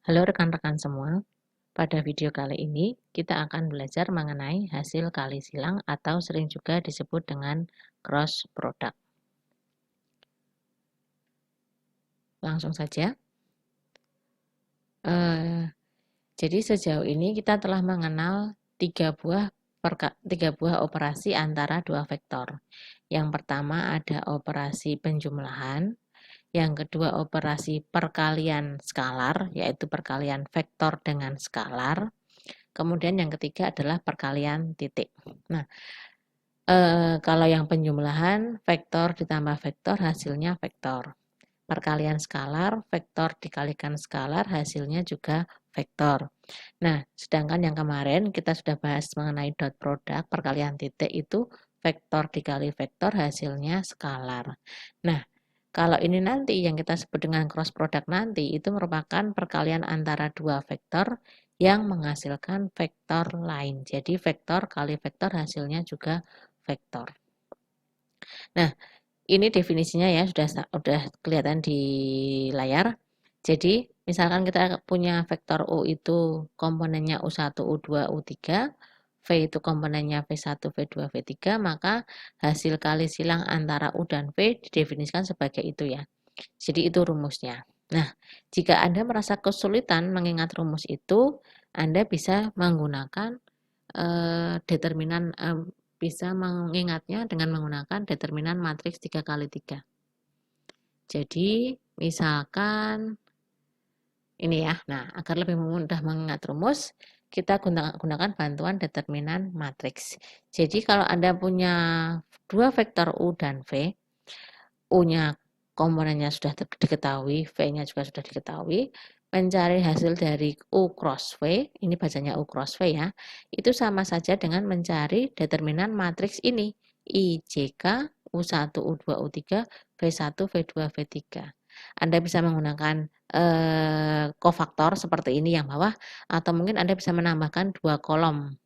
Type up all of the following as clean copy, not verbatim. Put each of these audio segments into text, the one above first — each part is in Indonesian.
Halo rekan-rekan semua, pada video kali ini kita akan belajar mengenai hasil kali silang atau sering juga disebut dengan cross product. Langsung saja. Jadi sejauh ini kita telah mengenal tiga buah operasi antara dua vektor. Yang pertama ada operasi penjumlahan, yang kedua operasi perkalian skalar, yaitu perkalian vektor dengan skalar. Kemudian yang ketiga adalah perkalian titik. Nah, kalau yang penjumlahan, vektor ditambah vektor hasilnya vektor. Perkalian skalar, vektor dikalikan skalar hasilnya juga vektor. Nah, sedangkan yang kemarin kita sudah bahas mengenai dot product, perkalian titik itu vektor dikali vektor hasilnya skalar. Nah, kalau ini nanti yang kita sebut dengan cross product nanti itu merupakan perkalian antara dua vektor yang menghasilkan vektor lain. Jadi vektor kali vektor hasilnya juga vektor. Nah, ini definisinya ya sudah kelihatan di layar. Jadi, misalkan kita punya vektor U itu komponennya U1, U2, U3, V itu komponennya V1, V2, V3, maka hasil kali silang antara U dan V didefinisikan sebagai itu ya. Jadi itu rumusnya. Nah, jika Anda merasa kesulitan mengingat rumus itu, Anda bisa menggunakan determinan bisa mengingatnya dengan menggunakan determinan matriks 3x3. Jadi, misalkan ini ya. Nah, agar lebih mudah mengingat rumus, kita gunakan bantuan determinan matriks. Jadi, kalau Anda punya dua vektor U dan V, U-nya komponennya sudah diketahui, V-nya juga sudah diketahui, mencari hasil dari U cross V, ini bacanya U cross V ya, itu sama saja dengan mencari determinan matriks ini, IJK, U1, U2, U3, V1, V2, V3. Anda bisa menggunakan kofaktor seperti ini yang bawah, atau mungkin Anda bisa menambahkan dua kolom.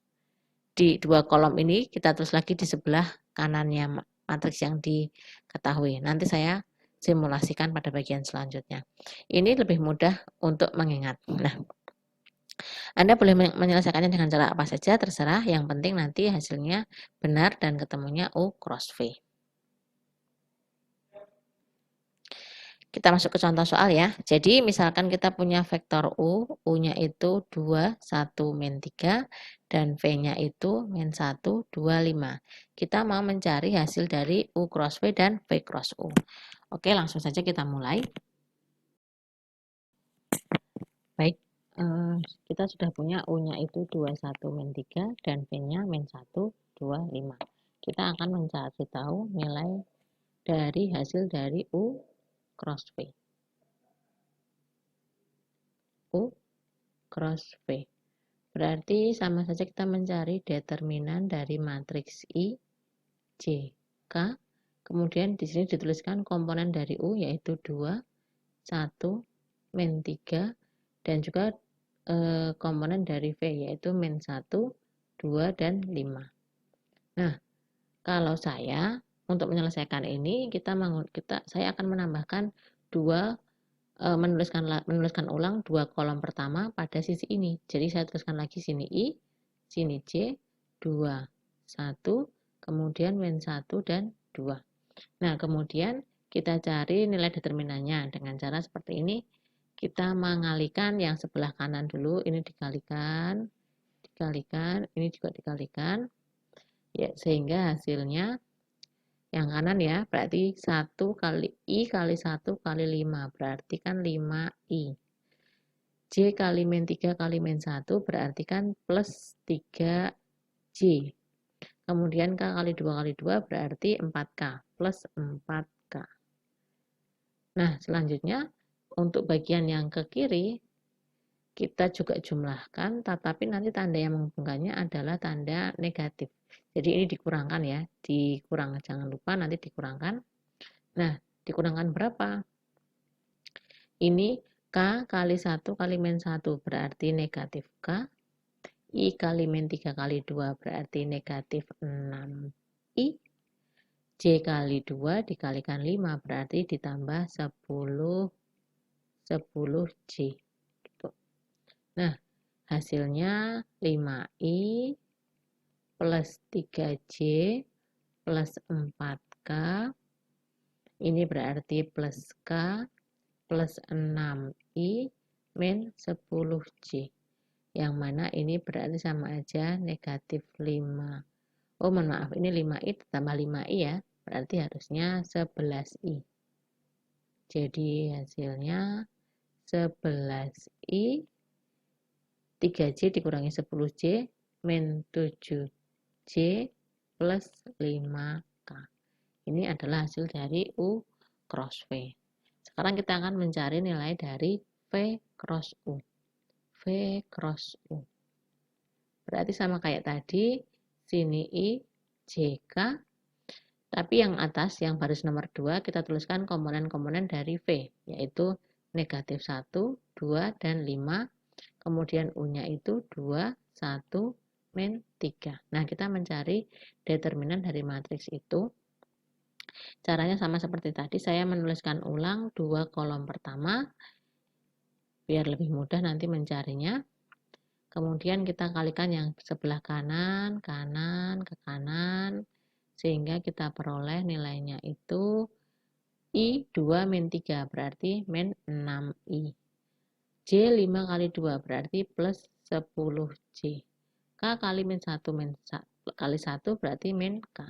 Di dua kolom ini kita tulis lagi di sebelah kanannya matriks yang diketahui. Nanti saya simulasikan pada bagian selanjutnya. Ini lebih mudah untuk mengingat. Nah, Anda boleh menyelesaikannya dengan cara apa saja, terserah. Yang penting nanti hasilnya benar dan ketemunya U cross V. Kita masuk ke contoh soal ya. Jadi misalkan kita punya vektor U, U-nya itu 2, 1, min 3, dan V-nya itu min 1, 2, 5. Kita mau mencari hasil dari U cross V dan V cross U. Oke, langsung saja kita mulai. Baik, kita sudah punya U-nya itu 2, 1, min 3, dan V-nya min 1, 2, 5. Kita akan mencari tahu nilai dari hasil dari U cross V. U cross V. Berarti sama saja kita mencari determinan dari matriks I, J, K. Kemudian di sini dituliskan komponen dari U yaitu 2, 1, min 3, dan juga komponen dari V yaitu min 1, 2, dan 5. Nah, kalau saya untuk menyelesaikan ini saya akan menambahkan menuliskan ulang dua kolom pertama pada sisi ini. Jadi saya tuliskan lagi sini I, sini J, 2, 1, kemudian min 1 dan 2. Nah, kemudian kita cari nilai determinannya dengan cara seperti ini. Kita mengalikan yang sebelah kanan dulu, ini dikalikan, ini juga dikalikan. Ya, sehingga hasilnya yang kanan ya, berarti 1 kali I kali 1 kali 5, berarti kan 5I. J kali min 3 kali min 1, berarti kan plus 3J. Kemudian K kali 2 kali 2, berarti 4K, plus 4K. Nah, selanjutnya, untuk bagian yang ke kiri, kita juga jumlahkan, tetapi nanti tanda yang menghubungkannya adalah tanda negatif. Jadi ini dikurangkan ya, dikurang, jangan lupa nanti dikurangkan. Nah, dikurangkan berapa? Ini K kali 1 kali min 1 berarti negatif K. I kali min 3 kali 2 berarti negatif 6I. J kali 2 dikalikan 5 berarti ditambah 10J. Gitu. Nah, hasilnya 5i plus 3j plus 4k. Ini berarti plus k plus 6i min 10j. Yang mana ini berarti sama aja negatif 5. Oh, mohon maaf, ini 5i tambah 5i ya. Berarti harusnya 11i. Jadi hasilnya 11i 3j dikurangi 10j min 7j plus 5k. Ini adalah hasil dari U cross V. Sekarang kita akan mencari nilai dari V cross U. V cross U. Berarti sama kayak tadi, sini I, JK. Tapi yang atas, yang baris nomor 2, kita tuliskan komponen-komponen dari V, yaitu negatif 1, 2, dan 5. Kemudian U-nya itu 2, 1, min 3. Nah, kita mencari determinan dari matriks itu. Caranya sama seperti tadi, saya menuliskan ulang 2 kolom pertama, biar lebih mudah nanti mencarinya. Kemudian kita kalikan yang sebelah kanan, kanan, ke kanan, sehingga kita peroleh nilainya itu I 2 min 3, berarti min 6I. J 5 kali 2, berarti plus 10J. K kali min 1 kali 1, berarti min K.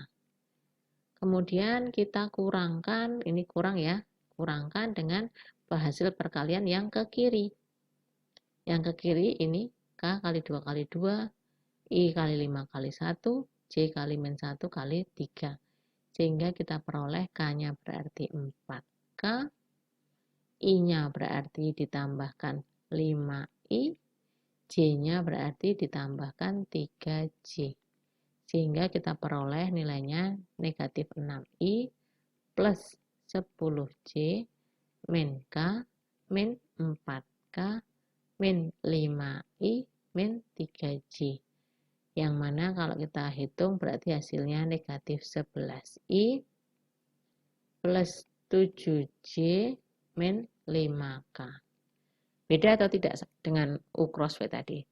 Kemudian kita kurangkan, ini kurang ya, kurangkan dengan hasil perkalian yang ke kiri. Yang ke kiri ini K kali 2 kali 2, I kali 5 kali 1, J kali min 1 kali 3. Sehingga kita peroleh K-nya berarti 4K, I-nya berarti ditambahkan 5I, J-nya berarti ditambahkan 3J. Sehingga kita peroleh nilainya negatif 6I plus 10J min K min 4K min 5I min 3J. Yang mana kalau kita hitung berarti hasilnya negatif 11I plus 7J min 5K. Beda atau tidak dengan U cross V tadi?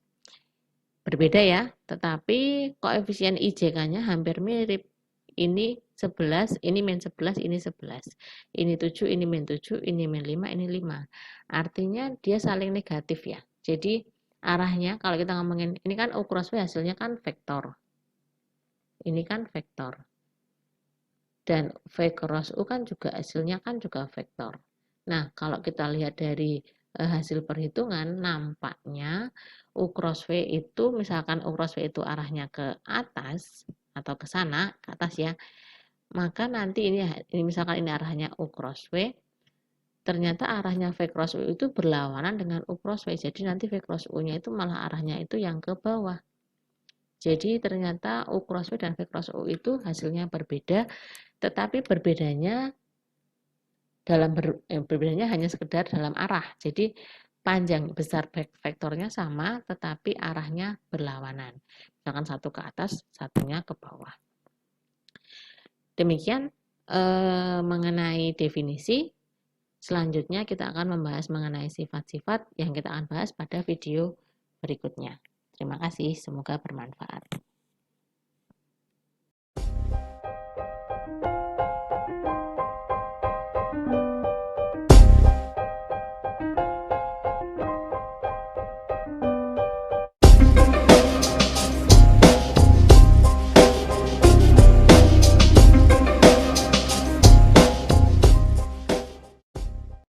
Berbeda ya, tetapi koefisien IJK-nya hampir mirip. Ini 11, ini min 11, ini 11. Ini 7, ini min 7, ini min 5, ini 5. Artinya dia saling negatif ya. Jadi arahnya kalau kita ngomongin, ini kan U cross V hasilnya kan vektor. Ini kan vektor. Dan V cross U kan juga hasilnya kan juga vektor. Nah, kalau kita lihat dari hasil perhitungan, nampaknya U cross V itu, misalkan U cross V itu arahnya ke atas atau ke sana, ke atas ya, maka nanti ini misalkan ini arahnya U cross V, ternyata arahnya V cross U itu berlawanan dengan U cross V, jadi nanti V cross U-nya itu malah arahnya itu yang ke bawah. Jadi ternyata U cross V dan V cross U itu hasilnya berbeda, tetapi berbedanya berbedanya hanya sekedar dalam arah. Jadi panjang besar vektornya sama, tetapi arahnya berlawanan. Misalkan satu ke atas, satunya ke bawah. Demikian mengenai definisi. Selanjutnya kita akan membahas mengenai sifat-sifat yang kita akan bahas pada video berikutnya. Terima kasih, semoga bermanfaat.